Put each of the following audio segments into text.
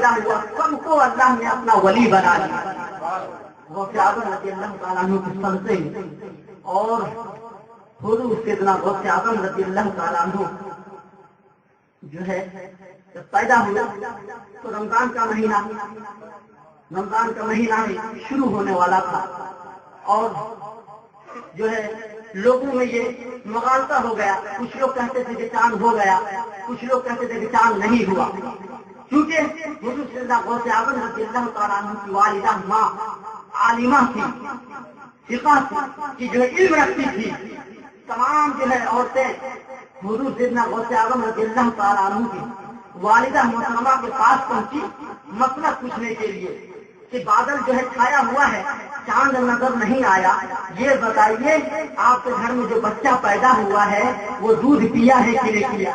پیدا ہوا سب کو اللہ نے اپنا ولی بنا دیا. غوث اعظم رضی اللہ تعالیٰ عنہ کی سنتیں اور حضور سیدنا غوث اعظم رضی اللہ تعالیٰ عنہ جو ہے جب پیدا ہوئے تو رمضان کا مہینہ شروع ہونے والا تھا اور جو ہے لوگوں میں یہ مغالطہ ہو گیا. کچھ لوگ کہتے تھے کہ چاند ہو گیا, کچھ لوگ کہتے تھے کہ چاند نہیں ہوا. کیونکہ حضور سیدنا غوث اعظم رضی اللہ تعالیٰ عنہ کی والدہ ماں عالمہ تھی, فقہ کی جو علم رکھتی تھی. تمام جو ہے عورتیں حضور سیدنا غوث اعظم رضی اللہ تعالیٰ عنہ کی والدہ محترمہ کے پاس پہنچی مسئلہ پوچھنے کے لیے کہ بادل جو ہے چھایا ہوا ہے, چاند نظر نہیں آیا, یہ بتائیے آپ کے گھر میں جو بچہ پیدا ہوا ہے وہ دودھ پیا ہے کہ نہیں پیا؟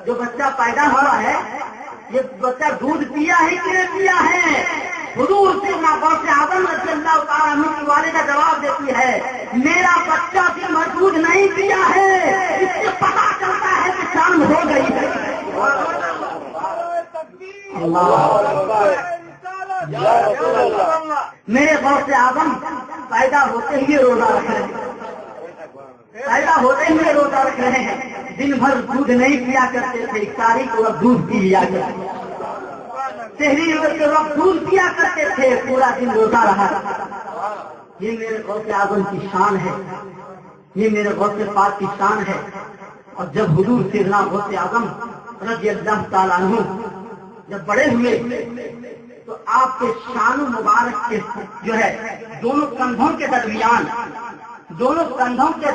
جو بچہ پیدا ہوا ہے یہ بچہ دودھ پیا ہے کہ نہیں پیا ہے؟ حضور سیدنا غوث اعظم رضی اللہ تعالیٰ عنہ کی والدہ جواب دیتی ہے میرا بچہ بھی دودھ نہیں پیا ہے, اس سے پتا چلتا ہے کہ چاند ہو گئی ہے. میرے غوث اعظم پیدا ہوتے ہی روزہ رکھ رہے ہیں, روزہ رکھ رہے ہیں. دن بھر دودھ نہیں پیا کرتے تھے, افطاری کو اب دودھ پی لیا کرتے تھے, سحری کے وقت دودھ پیا کرتے تھے, پورا دن روزہ رہا. یہ میرے غوث اعظم کی شان ہے, یہ میرے غوث پاک کی شان ہے. اور جب حضور سیدنا غوث اعظم رضی اللہ تعالیٰ عنہ جب بڑے ہوئے تو آپ کے شان مبارک کے جو ہے دونوں کندھوں کے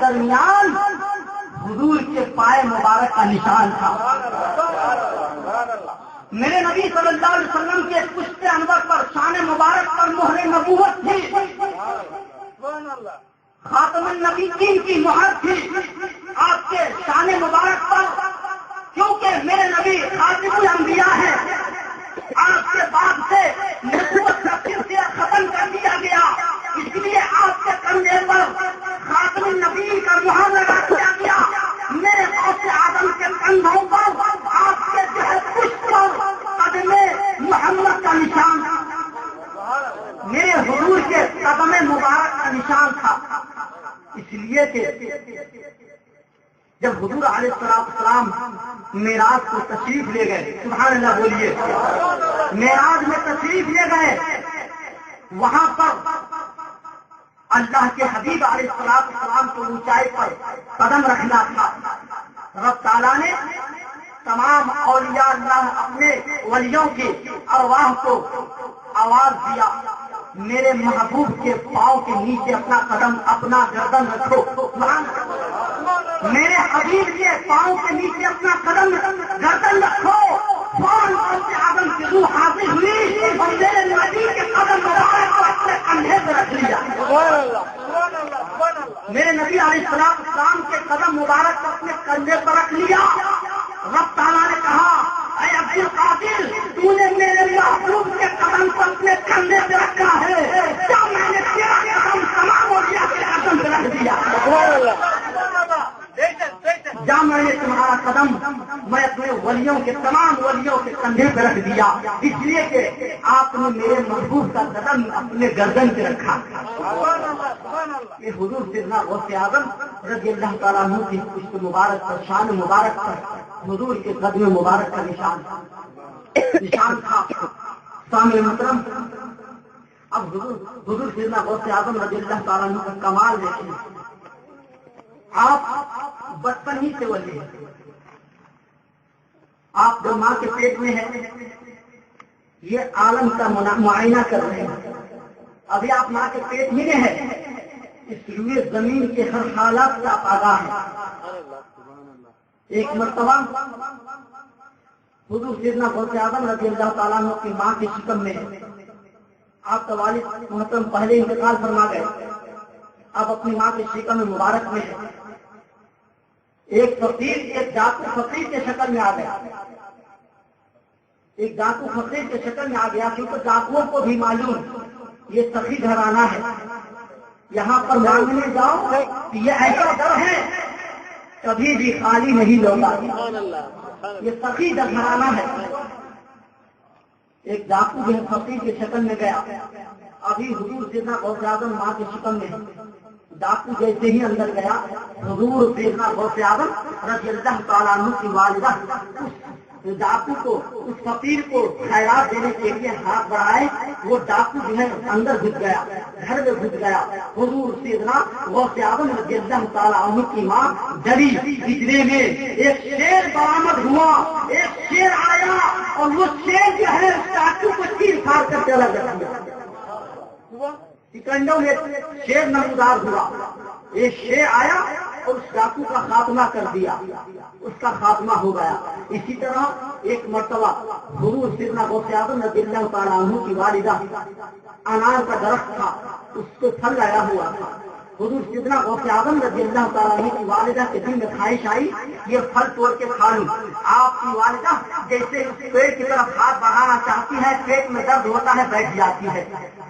درمیان حضور کے پائے مبارک کا نشان تھا. میرے نبی صلی اللہ علیہ وسلم کے پشت انور پر شان مبارک پر مہر نبوت تھی, خاتم النبیین کی مہر تھی آپ کے شان مبارک پر. کیونکہ میرے نبی خاتم الانبیاء ہے, آپ کے بعد سے نبوت کا سلسلہ ختم کر دیا گیا, اس لیے آپ کے کندھے پر خاتم النبی کا مہر لگا دیا گیا. میرے غوث اعظم کے کندھوں پر آپ کے جو ہے پشت پر قدم محمد کا نشان تھا, میرے حضور کے قدم مبارک کا نشان تھا. اس لیے کہ جب حضور علیہ السلام معراج کو تشریف لے گئے, سبحان اللہ بولیے, معراج میں تشریف لے گئے, وہاں پر اللہ کے حبیب علیہ السلام کو اونچائی پر قدم رکھنا تھا. رب تعالیٰ نے تمام اولیاء اللہ اپنے ولیوں کی ارواح کو آواز دیا میرے محبوب کے پاؤں کے نیچے اپنا قدم اپنا گردن رکھو. میرے حبیب کے پاؤں کے نیچے اپنا قدم گردن رکھو. فوراً غوث اعظم کی روح حاضر ہوئی اور میرے نبی کے قدم مبارک کو اپنے کندھے پہ رکھ لیا. میرے نبی علیہ السلام کے قدم مبارک کو اپنے کندھے پر رکھ لیا. رب تعالیٰ نے کہا اے عبد القادر, تو نے میرے محبوب کے قدم کو اپنے کندھے پہ رکھا ہے, کیا میں نے تیرا قدم تمام اولیاء کے قدم پہ رکھ دیا؟ جا میں نے تمہارا قدم میں اپنے ولیوں کے تمام ولیوں کے کندھے پہ رکھ دیا, اس لیے کہ آپ نے میرے محبوب کا قدم اپنے گردن پہ رکھا. یہ حضور سیدنا غوث اعظم رضی اللہ تعالیٰ عنہ کی پشت مبارک پر, شان مبارک پر حضور کے قدم مبارک کا نشان تھا. سامنے محترم, اب حضور سیدنا غوث اعظم رضی اللہ تعالیٰ عنہ کا کمال دیکھیں. آپ بچپن ہی سے ولی ہیں, آپ جو ماں کے پیٹ میں ہیں یہ عالم کا معائنہ کر رہے ہیں. ابھی آپ ماں کے پیٹ میں ہیں, اس لیے زمین کے ہر حالات سے آپ آگاہ ہیں. ایک مرتبہ حضور سیدنا غوث اعظم رضی اللہ تعالیٰ عنہ کی ماں کی شکم میں آپ کا والد محترم پہلے انتقال فرما گئے, آپ اپنی ماں کی شکم میں مبارک میں ہیں. ایک فقیر ایک ڈاکو فقیر کے شکل میں آ گیا, ایک ڈاکو فقیر کے شکل میں آ گیا, کیونکہ ڈاکوؤں کو بھی معلوم یہ سخی گھرانہ ہے, یہاں پر مانگنے جاؤ یہ ایسا در ہے کبھی بھی خالی نہیں لوٹا. یہ سخی گھرانہ ہے, ایک ڈاکو جو ہے فقیر کی شکل میں گیا. ابھی حضور سیدنا غوث اعظم ماں کی شکل میں. ڈاکو جیسے ہی اندر گیا, حضور سیدنا غوث اعظم رضی اللہ تعالیٰ عنہ کی والدہ اس ڈاکو کو, اس فقیر کو خیرات دینے کے لیے ہاتھ بڑھائے. وہ ڈاکو جو ہے اندر گھس گیا, گھر میں گھس گیا. حضور سیدنا غوث اعظم رضی اللہ تعالیٰ عنہ کی ماں ڈری. اتنے میں ایک شیر برآمد ہوا, ایک شیر آیا اور وہ شیر جو ہے اس ڈاکو کو چیر پھاڑ کر چلا گیا. سکنڈوں میں شیر نمودار ہوا. ایک شیر آیا اور اس ڈاکو کا خاتمہ کر دیا, اس کا خاتمہ ہو گیا. اسی طرح ایک مرتبہ حضور سیدنا غوث اعظم رضی اللہ تعالیٰ عنہ کی والدہ, انار کا درخت تھا, اس کو پھل لایا ہوا تھا. حضور سیدنا غوث اعظم رضی اللہ تعالیٰ عنہ کی والدہ کے دل میں خواہش آئی یہ پھل توڑ کے کھا لوں. آپ کی والدہ جیسے اس پیڑ کی طرف ہاتھ بڑھانا چاہتی ہے, پیٹ میں درد ہوتا ہے, بیٹھ جاتی ہے.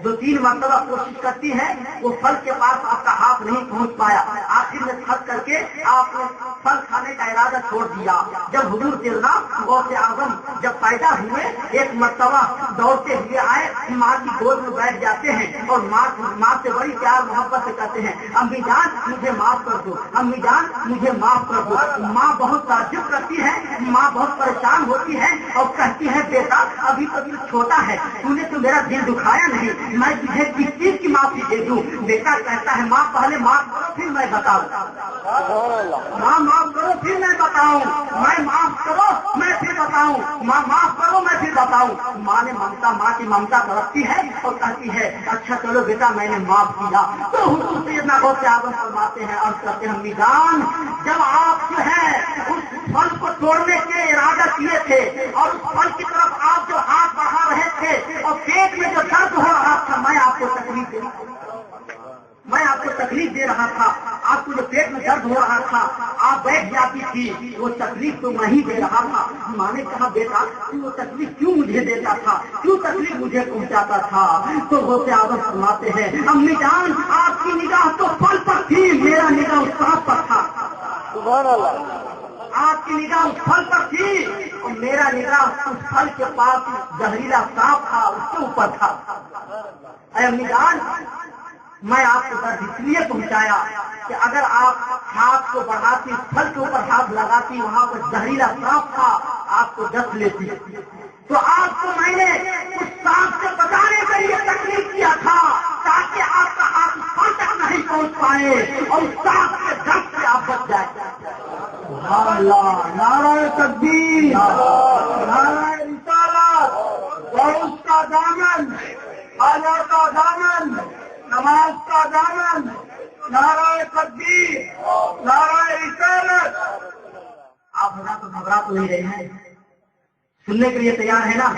2-3 مرتبہ کوشش کرتی ہے, وہ پھل کے پاس آپ کا ہاتھ نہیں پہنچ پایا. آخر میں تھک کر کے آپ نے پھل کھانے کا ارادہ چھوڑ دیا. جب حضور سیدنا غوث اعظم جب پیدا ہوئے, ایک مرتبہ دوڑتے ہوئے آئے, ماں کی گود میں بیٹھ جاتے ہیں اور ماں سے بڑی پیار محبت سے کہتے ہیں امی جان مجھے معاف کر دو, امی جان مجھے معاف کر دو. ماں بہت تعجب کرتی ہے, ماں بہت پریشان ہوتی ہے اور کہتی ہے بیٹا ابھی تو دل چھوٹا ہے, تو نے تو میرا دل دکھایا نہیں, میں تجھے کس چیز کی معافی دے دوں. بیٹا کہتا ہے ماں پہلے معاف کرو پھر میں بتاؤں, ماں معاف کرو پھر میں بتاؤں, میں معاف کرو میں پھر بتاؤں, ماں معاف کرو میں پھر بتاؤں. ماں نے ماں کی ممتا برتتی ہے اور کہتی ہے اچھا چلو بیٹا میں نے معاف کیا. تو حضور سیدنا غوث اعظم فرماتے ہیں اور کہتے ہیں امی جان جب آپ جو ہے اس پھل کو توڑنے کے ارادہ کیے تھے اور اس پھل کی طرف آپ جو ہاتھ بڑھا رہے تھے اور پیٹ میں جو درد ہو رہا تھا, میں آپ کو تکلیف دے رہا تھا, آپ کو جو پیٹ میں درد ہو رہا تھا آپ بیٹھ جاتی تھی, وہ تکلیف تو میں ہی دے رہا تھا. ماں نے کہا بیٹا وہ تکلیف کیوں مجھے دیتا تھا, کیوں تکلیف مجھے پہنچاتا تھا؟ تو غوث اعظم فرماتے ہیں امی جان آپ کی نگاہ تو پھل پر تھی, میرا نگاہ اس سانپ پر تھا. سبحان اللہ. آپ کی نگاہ اس پھل پر تھی اور میرا نگاہ اس پھل کے پاس زہریلا سانپ تھا, اس کے اوپر تھا. اے امی جان میں آپ کو درد اس لیے پہنچایا کہ اگر آپ ہاتھ کو بڑھاتی, پھل کے اوپر ہاتھ لگاتی, وہاں پر زہریلا سانپ تھا, آپ کو ڈس لیتی. تو آپ کو میں نے اس سانپ سے بچانے کے لیے تکلیف کیا تھا تاکہ آپ کا ہاتھ پھل تک نہیں پہنچ پائے اور اس سانپ کے درد سے آپ بچ جائیں. سبحان اللہ. نعرہ تکبیر, نعرہ رسالت, غوث کا دامن, حضرت کا دامن, نماز کا دامن, نعرہ تکبیر, نعرہ رسالت. آپ حضرات گھبرا تو نہیں رہے ہیں, سننے کے لیے تیار ہے نا؟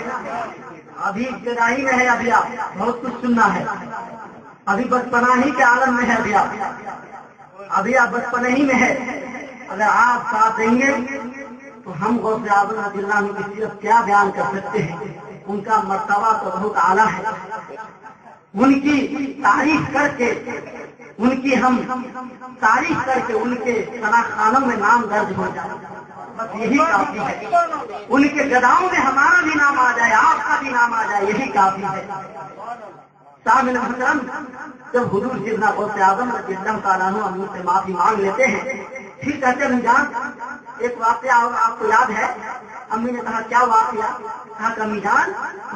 ابھی ابتدائی میں ہے, ابھی آپ بہت کچھ سننا ہے, ابھی بچپنا ہی کے عالم میں ہے, ابھی آپ بچپنے ہی میں ہے. اگر آپ ساتھ دیں گے تو ہم غوث اعظم رضی اللہ عنہ کی صرف کیا بیان کر سکتے ہیں. ان کا مرتبہ تو بہت اعلیٰ ہے, ان کی تعریف کر کے, ان کی ہم تعریف کر کے ان کے سناخانوں میں نام درج ہو جائے, بس یہی کافی ہے. ان کے گداؤں میں ہمارا بھی نام آ جائے, آپ کا بھی نام آ جائے, یہی کافی ہے. سامعین محترم, جب حضور سیدنا غوث اعظم رضی اللہ تعالیٰ عنہ ہم سے معافی مانگ لیتے ہیں, پھر کہتے ہیں جان ایک واقعہ آپ کو یاد ہے؟ امی نے کہا کیا واقعہ؟ کہا کہ امی جان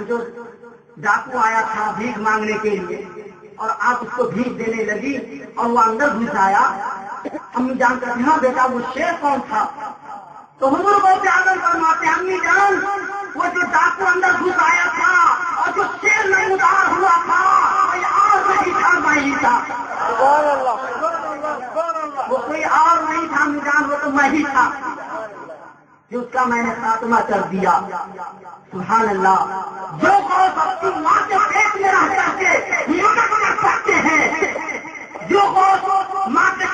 جو ڈاکو آیا تھا بھیک مانگنے کے لیے اور آپ اس کو بھیک دینے لگی اور وہ اندر گھس آیا. امی جان کہتے ہیں بیٹا وہ شیر کون تھا؟ تو حضور غوث اعظم فرماتے ہیں امی جان وہ جو ڈاکو اندر گھس آیا تھا اور جو شیر نمودار ہوا تھا کوئی اور نہیں تھا, میں ہی تھا. وہ کوئی اور نہیں تھا امی جان, وہ تو میں ہی تھا جس کا میں نے خاتمہ کر دیا. سبحان اللہ. جو غوث اپنی ماں کے پیٹ میں رہ کر کے محنت کر سکتے ہیں, جو غوث ماں کے